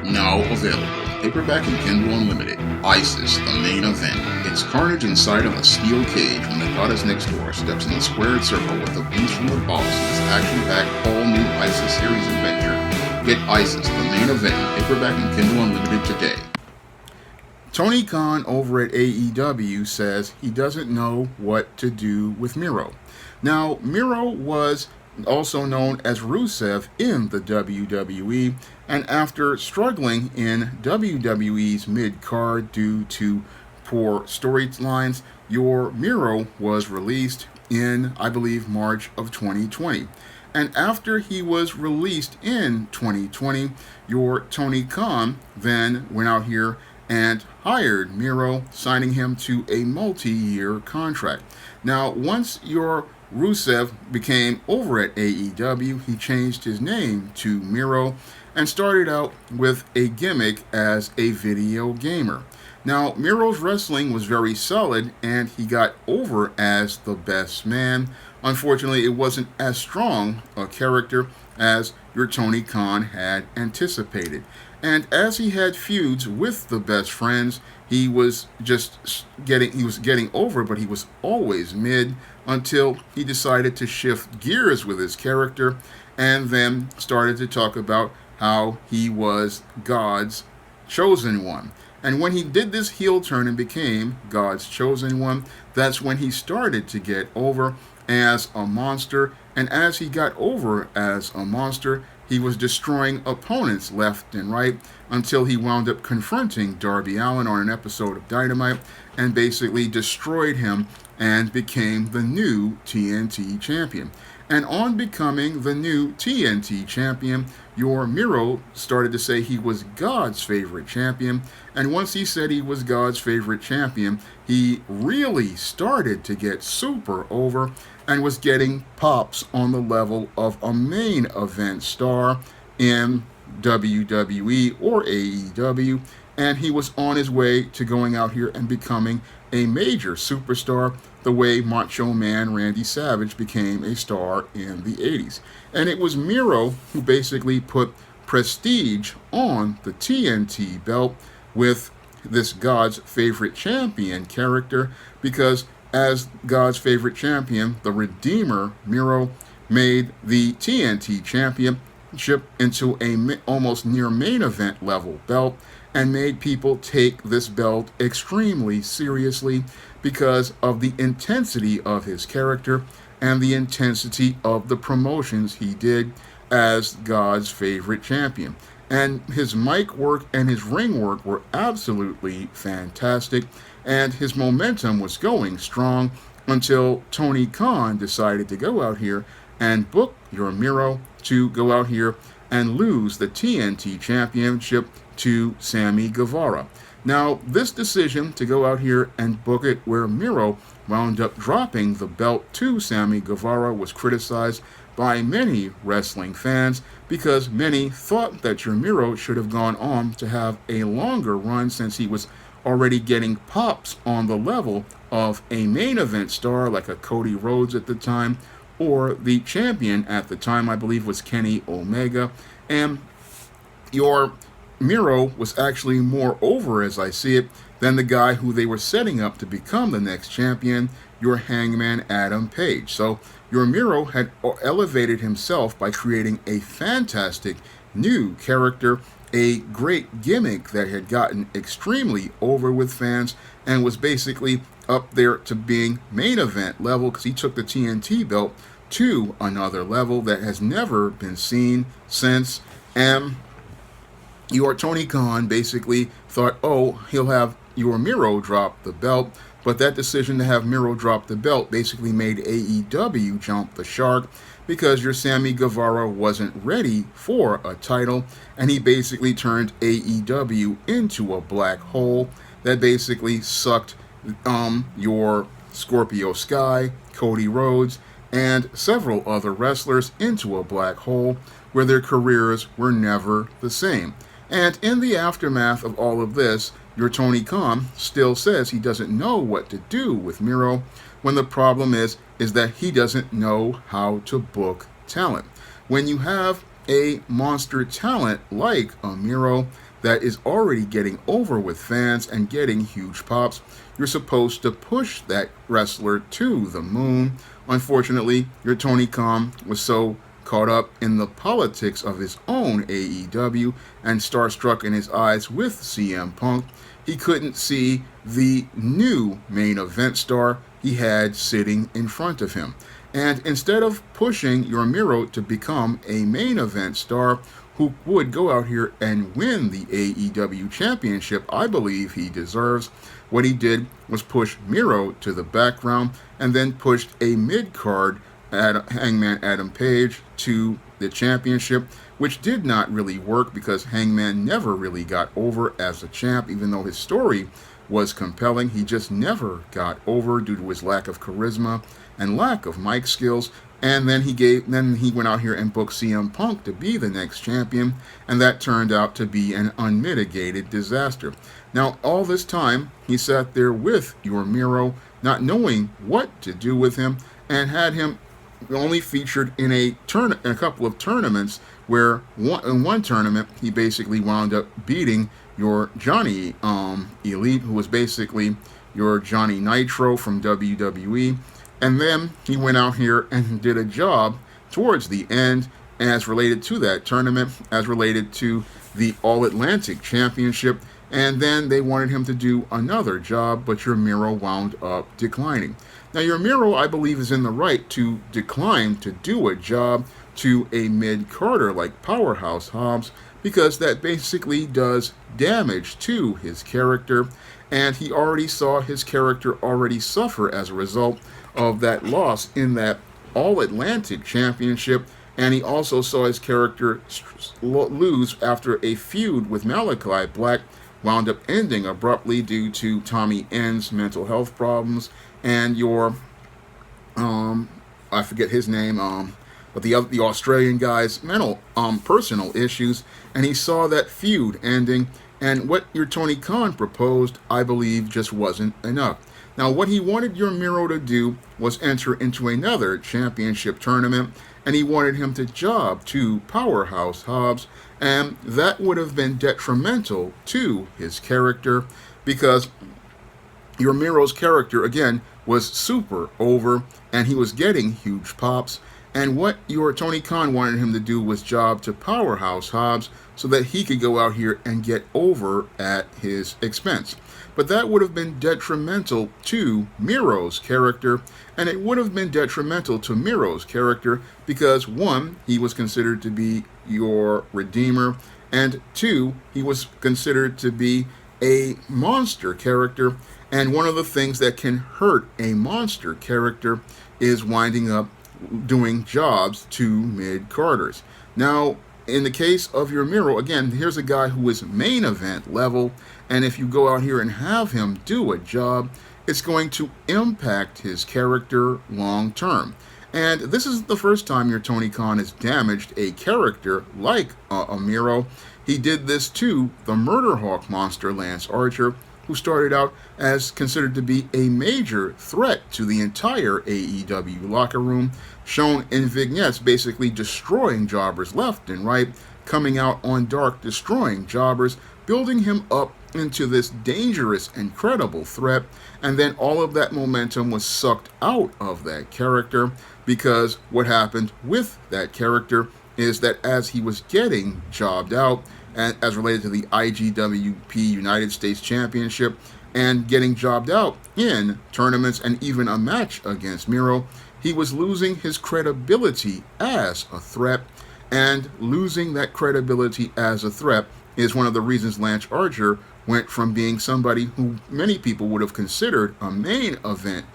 Now available, paperback and Kindle Unlimited, ISIS, the main event. It's carnage inside of a steel cage when the goddess next door steps in the squared circle with the beast from the boss in this action-packed all-new ISIS series adventure. Get ISIS, the main event, paperback and Kindle Unlimited today. Tony Khan over at AEW says he doesn't know what to do with Miro. Now, Miro was also known as Rusev in the WWE, and after struggling in WWE's mid-card due to poor storylines, your Miro was released in, I believe, March of 2020. And after he was released in 2020, your Tony Khan then went out here and hired Miro, signing him to a multi-year contract. Now, once your Rusev became over at AEW, he changed his name to Miro and started out with a gimmick as a video gamer. Now, Miro's wrestling was very solid and he got over as the best man. Unfortunately, it wasn't as strong a character as your Tony Khan had anticipated. And as he had feuds with the best friends, he was getting over, but he was always mid until he decided to shift gears with his character and then started to talk about how he was God's chosen one. And when he did this heel turn and became God's chosen one, that's when he started to get over as a monster. And as he got over as a monster, he was destroying opponents left and right until he wound up confronting Darby Allin on an episode of Dynamite and basically destroyed him and became the new TNT champion. And on becoming the new TNT champion, your Miro started to say he was God's favorite champion. And once he said he was God's favorite champion, he really started to get super over and was getting pops on the level of a main event star in WWE or AEW. And he was on his way to going out here and becoming a major superstar the way Macho Man Randy Savage became a star in the 80s. And it was Miro who basically put prestige on the TNT belt with this God's favorite champion character, because as God's favorite champion, the Redeemer, Miro made the TNT championship into a almost near main event level belt and made people take this belt extremely seriously because of the intensity of his character and the intensity of the promotions he did as God's favorite champion. And his mic work and his ring work were absolutely fantastic, and his momentum was going strong until Tony Khan decided to go out here and book your Miro to go out here and lose the TNT championship to Sammy Guevara. Now, this decision to go out here and book it where Miro wound up dropping the belt to Sammy Guevara was criticized by many wrestling fans because many thought that your Miro should have gone on to have a longer run since he was already getting pops on the level of a main event star like a Cody Rhodes at the time, or the champion at the time, I believe, was Kenny Omega. And your Miro was actually more over, as I see it, than the guy who they were setting up to become the next champion, your Hangman Adam Page. So your Miro had elevated himself by creating a fantastic new character, a great gimmick that had gotten extremely over with fans and was basically up there to being main event level because he took the TNT belt to another level that has never been seen since. And your Tony Khan basically thought, oh, he'll have your Miro drop the belt, but that decision to have Miro drop the belt basically made AEW jump the shark because your Sammy Guevara wasn't ready for a title, and he basically turned AEW into a black hole that basically sucked your Scorpio Sky, Cody Rhodes, and several other wrestlers into a black hole where their careers were never the same. And in the aftermath of all of this, your Tony Khan still says he doesn't know what to do with Miro, when the problem is that he doesn't know how to book talent. When you have a monster talent like a Miro, that is already getting over with fans and getting huge pops. You're supposed to push that wrestler to the moon. Unfortunately, your Tony Khan was so caught up in the politics of his own AEW and starstruck in his eyes with CM Punk, he couldn't see the new main event star he had sitting in front of him. And instead of pushing your Miro to become a main event star who would go out here and win the AEW championship I believe he deserves, what he did was push Miro to the background and then pushed a mid-card Hangman Adam Page to the championship, which did not really work because Hangman never really got over as a champ, even though his story was compelling. He just never got over due to his lack of charisma and lack of mic skills. And then he went out here and booked CM Punk to be the next champion, and that turned out to be an unmitigated disaster. Now, all this time, he sat there with your Miro, not knowing what to do with him, and had him only featured in a couple of tournaments where in one tournament he basically wound up beating your Johnny Elite, who was basically your Johnny Nitro from WWE. And then he went out here and did a job towards the end as related to that tournament, as related to the All-Atlantic Championship. And then they wanted him to do another job, but your Miro wound up declining. Now, your Miro, I believe, is in the right to decline to do a job to a mid-carder like Powerhouse Hobbs, because that basically does damage to his character, and he already saw his character already suffer as a result of that loss in that All-Atlantic Championship, and he also saw his character lose after a feud with Malachi Black wound up ending abruptly due to Tommy End's mental health problems and your I forget his name, but the Australian guy's personal issues, and he saw that feud ending, and what your Tony Khan proposed, I believe, just wasn't enough. Now, what he wanted your Miro to do was enter into another championship tournament, and he wanted him to job to Powerhouse Hobbs, and that would have been detrimental to his character, because your Miro's character, again, was super over, and he was getting huge pops, and what your Tony Khan wanted him to do was job to Powerhouse Hobbs so that he could go out here and get over at his expense. But that would have been detrimental to Miro's character, and it would have been detrimental to Miro's character because, one, he was considered to be your redeemer, and two, he was considered to be a monster character, and one of the things that can hurt a monster character is winding up doing jobs to mid-carders. Now, in the case of your Miro, again, here's a guy who is main event level, and if you go out here and have him do a job, it's going to impact his character long term. And this is the first time your Tony Khan has damaged a character like a Miro. He did this to the Murder Hawk monster Lance Archer, who started out as considered to be a major threat to the entire AEW locker room, shown in vignettes basically destroying jobbers left and right, coming out on Dark, destroying jobbers, building him up into this dangerous, incredible threat, and then all of that momentum was sucked out of that character, because what happened with that character is that as he was getting jobbed out, and as related to the IGWP United States Championship, and getting jobbed out in tournaments and even a match against Miro, he was losing his credibility as a threat, and losing that credibility as a threat is one of the reasons Lance Archer went from being somebody who many people would have considered a main event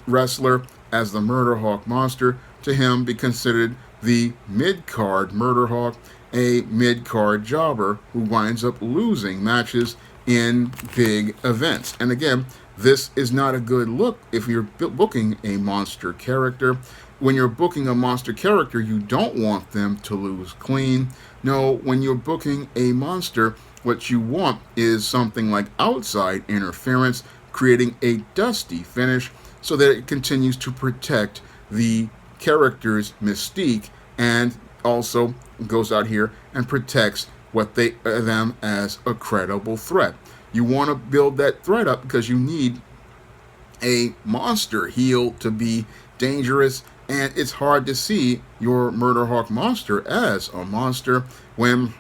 wrestler as the Murder Hawk monster to him be considered the mid-card Murder Hawk, a mid-card jobber who winds up losing matches in big events. And again, this is not a good look if you're booking a monster character. When you're booking a monster character, you don't want them to lose clean. No, when you're booking a monster, what you want is something like outside interference, creating a dusty finish so that it continues to protect the character's mystique and also goes out here and protects them as a credible threat. You want to build that threat up because you need a monster heel to be dangerous, and it's hard to see your Murder Hawk monster as a monster when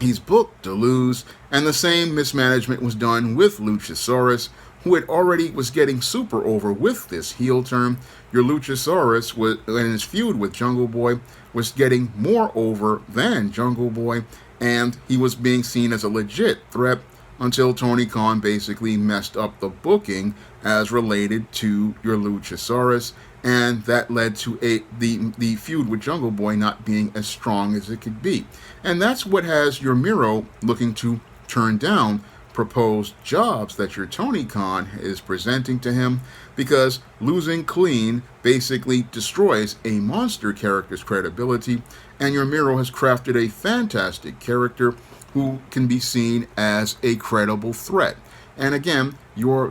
he's booked to lose. And the same mismanagement was done with Luchasaurus, who had already was getting super over with this heel turn. Your Luchasaurus was in his feud with Jungle Boy was getting more over than Jungle Boy, and he was being seen as a legit threat until Tony Khan basically messed up the booking as related to your Luchasaurus, and that led to the feud with Jungle Boy not being as strong as it could be. And that's what has your Miro looking to turn down proposed jobs that your Tony Khan is presenting to him, because losing clean basically destroys a monster character's credibility, and your Miro has crafted a fantastic character who can be seen as a credible threat. And again, your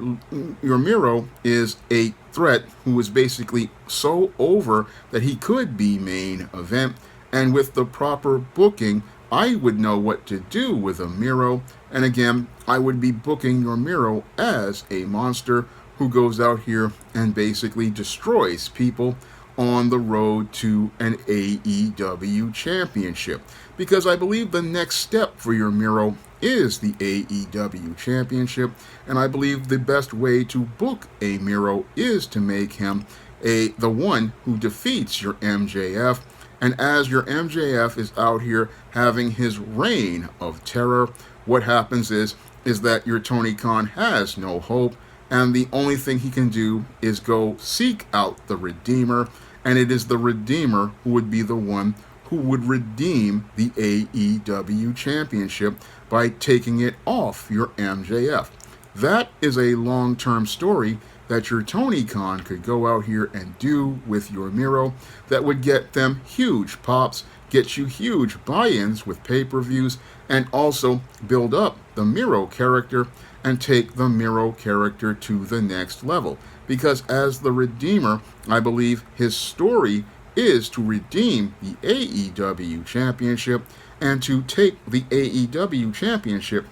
Miro is a threat who is basically so over that he could be main event, and with the proper booking, I would know what to do with a Miro. And again, I would be booking your Miro as a monster who goes out here and basically destroys people on the road to an AEW championship. Because I believe the next step for your Miro is the AEW championship, and I believe the best way to book a Miro is to make him the one who defeats your MJF. And as your MJF is out here having his reign of terror, what happens is that your Tony Khan has no hope, and the only thing he can do is go seek out the Redeemer, and it is the Redeemer who would be the one who would redeem the AEW championship by taking it off your MJF. That is a long-term story that your Tony Khan could go out here and do with your Miro that would get them huge pops, get you huge buy-ins with pay-per-views, and also build up the Miro character and take the Miro character to the next level. Because as the Redeemer, I believe his story is to redeem the AEW championship and to take the AEW championship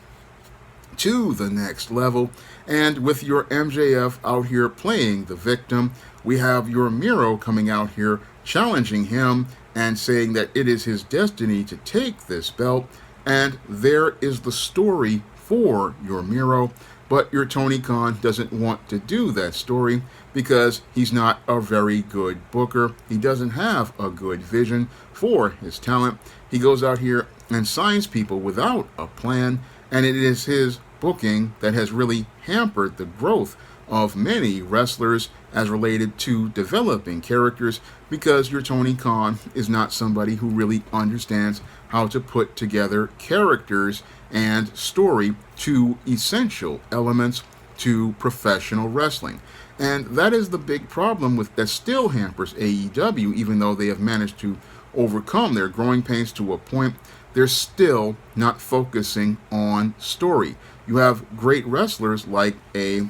to the next level. And with your MJF out here playing the victim, we have your Miro coming out here challenging him and saying that it is his destiny to take this belt. And there is the story for your Miro. But your Tony Khan doesn't want to do that story because he's not a very good booker. He doesn't have a good vision for his talent. He goes out here and signs people without a plan, and it is his booking that has really hampered the growth of many wrestlers as related to developing characters, because your Tony Khan is not somebody who really understands how to put together characters and story to essential elements to professional wrestling. And that is the big problem that still hampers AEW, even though they have managed to overcome their growing pains to a point. They're still not focusing on story. You have great wrestlers like a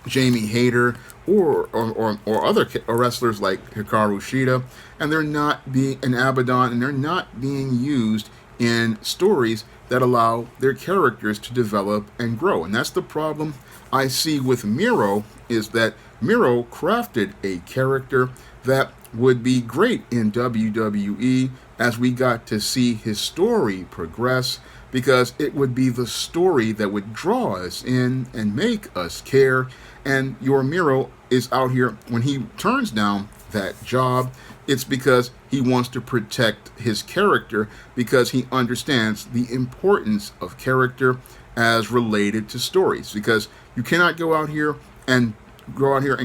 Jamie Hayter or other wrestlers like Hikaru Shida, and they're not being an Abaddon, and they're not being used in stories that allow their characters to develop and grow. And that's the problem I see with Miro, is that Miro crafted a character that would be great in WWE as we got to see his story progress, because it would be the story that would draw us in and make us care. And your Miro is out here, when he turns down that job, it's because he wants to protect his character, because he understands the importance of character as related to stories. Because you cannot go out here and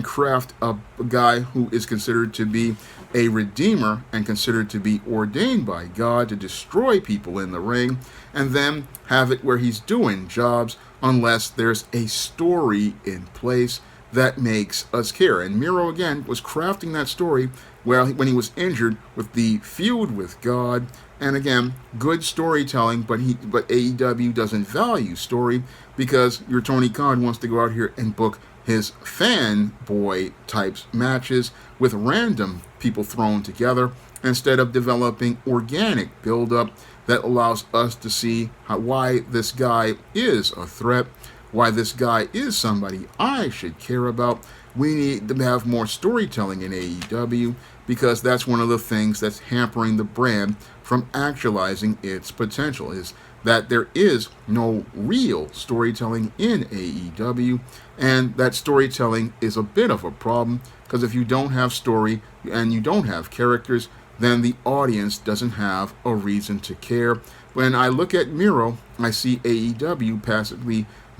craft a guy who is considered to be a redeemer and considered to be ordained by God to destroy people in the ring, and then have it where he's doing jobs unless there's a story in place that makes us care. And Miro, again, was crafting that story when he was injured with the feud with God. And again, good storytelling, but AEW doesn't value story, because your Tony Khan wants to go out here and book his fanboy types matches with random people thrown together, instead of developing organic build-up that allows us to see why this guy is a threat, why this guy is somebody I should care about. We need to have more storytelling in AEW because that's one of the things that's hampering the brand from actualizing its potential, is that there is no real storytelling in AEW, and that storytelling is a bit of a problem because if you don't have story and you don't have characters, then the audience doesn't have a reason to care. When I look at Miro, I see AEW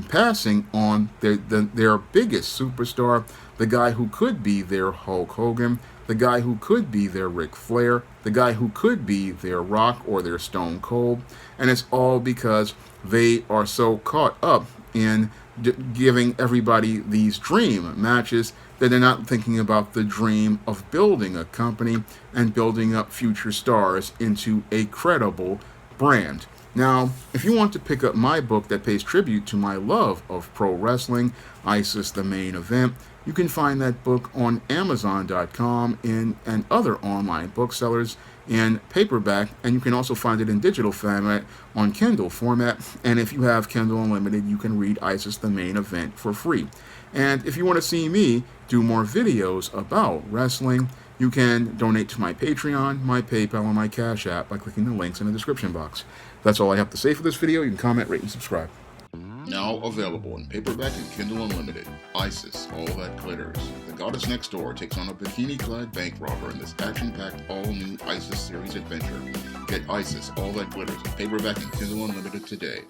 passing on their biggest superstar, the guy who could be their Hulk Hogan, the guy who could be their Ric Flair, the guy who could be their Rock or their Stone Cold, and it's all because they are so caught up in giving everybody these dream matches that they're not thinking about the dream of building a company and building up future stars into a credible brand. Now, if you want to pick up my book that pays tribute to my love of pro wrestling, ISIS the Main Event, you can find that book on Amazon.com and other online booksellers in paperback, and you can also find it in digital format on Kindle format. And if you have Kindle Unlimited, you can read ISIS the Main Event for free. And if you want to see me do more videos about wrestling, you can donate to my Patreon, my PayPal, and my Cash App by clicking the links in the description box. That's all I have to say for this video. You can comment, rate, and subscribe. Now available in paperback and Kindle Unlimited, ISIS, All That Glitters. The goddess next door takes on a bikini-clad bank robber in this action-packed, all-new ISIS series adventure. Get ISIS, All That Glitters in paperback and Kindle Unlimited today.